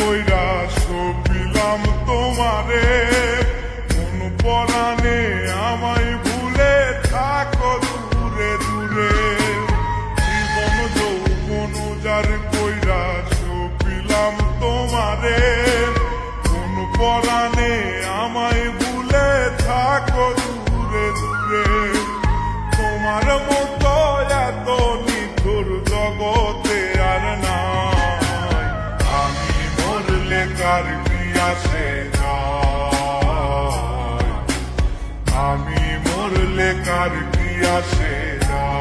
কইরা সপিলাম তোমারে, কোন পরাণে আমায় ভুলে থাকো দূরে দূরে। জীবন যৌবন উজাড় কইরা সপিলাম তোমারে, কোন পরাণে আমায় ভুলে থাকো দূরে দূরে। তোমার মতো এত নিঠুর জগতে আর নাই, আমি মরলে কার কি আসে যায়, আমি মরলে কার কি আসে যায়,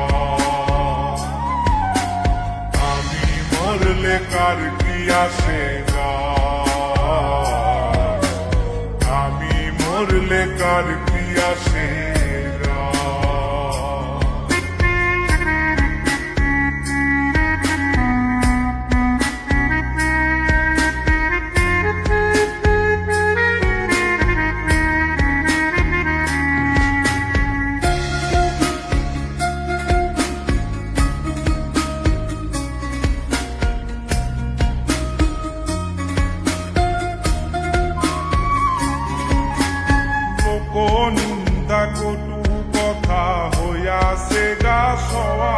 আমি মরলে কার কি আসে যায়, আমি মরলে কার কি আসে। নিন্দা কটু কথা হইয়াছে গা সওয়া,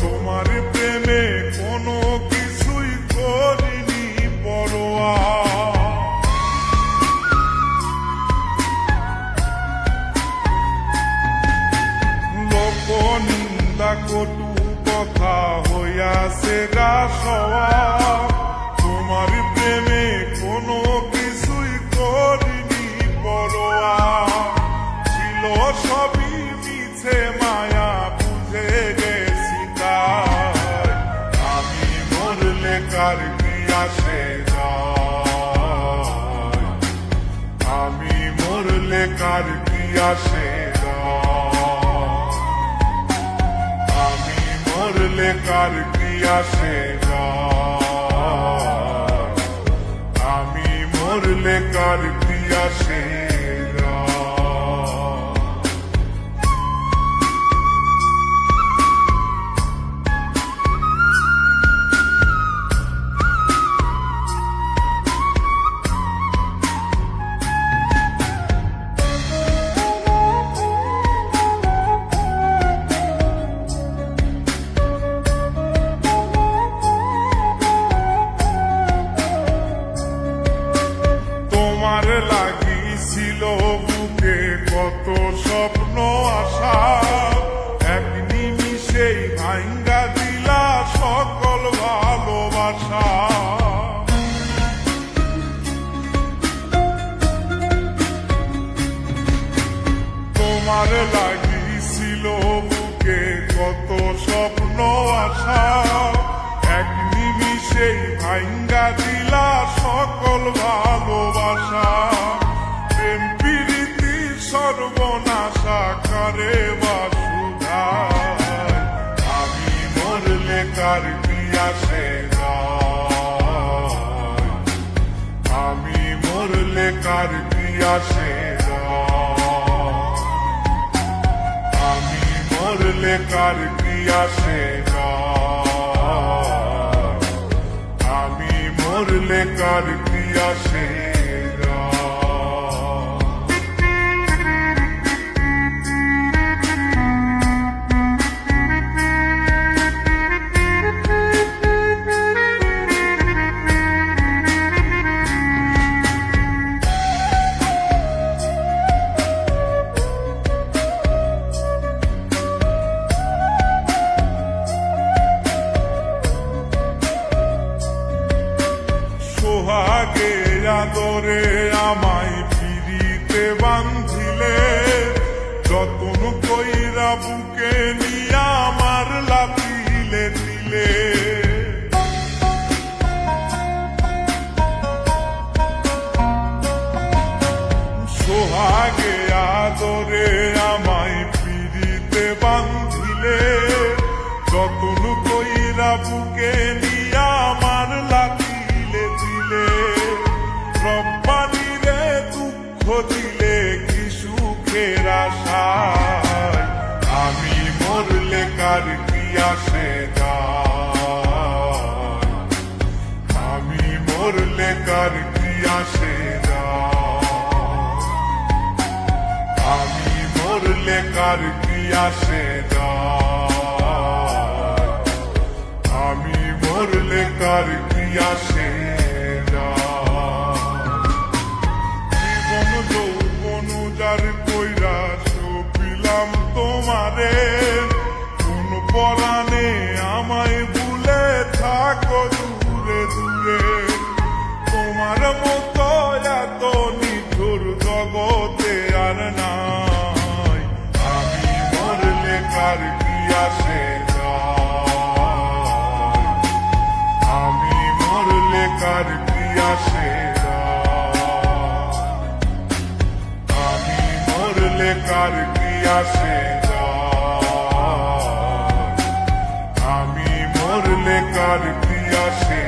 তোমার প্রেমে কোনো কিছুই করিনি পরোয়া। লোক নিন্দা কটু কথা হইয়াছে গা সওয়া, তোমার প্রেমে কোনো কিছুই করিনি পরোয়া। ছিল সবই মিছে মায়া বুঝে গেছি তাই, আমি মরলে কার কি আসে যায়, আমি মরলে কার কি আসে যায়, আমি মরলে কার কি আসে যায়, আমি মরলে কার কি আসে। তোমার লাগিছিল বুকে কত স্বপ্ন আশা, এক নিমিষেই ভাঙ্গা দিলা সকল ভালোবাসা। তোমার লাগিছিল বুকে কত স্বপ্ন আশা, এক নিমিষেই ভাঙ্গা দিলা সকল ভালোবাসা। প্রেম প্রীতি সর্বনাশা করে বাসুধায়, আমি মরলে কার কি আসে যায়, আমি মরলে কার কি আসে যায়, আমি মরলে কার কি আসে যায়, আমি মরলে কার কি আসে। সোহাগে আদরে আমায় পিরিতে বান্ধিলে, যতন কইরা বুকে নিয়া আমার লাতিলে দিলে। সোহাগে আদরে আমায় পিরিতে বান্ধিলে, যতন কইরা বুকে নিয়া আমার লাতিলে দিলে। রব্বানি রে দুঃখ দিলে কি সুখের আশায়, আমি মরলে কার কি আসে যায়, আমি মরলে কার কি আসে যায়, আমি মরলে কার কি আসে যায়। জীবন যৌবন যার কইরা সপিলাম তোমারে, কোন পরাণে আমায় ভুলে থাকো দূরে দূরে। তোমার মতো এত নিঠুর জগতে আর নাই, আমি মরলে কার কি আসে যায়, আমি মরলে কার কি আসে যায়, আমি মরলে কার কি আসে যায়, আমি মরলে কার কি আসে।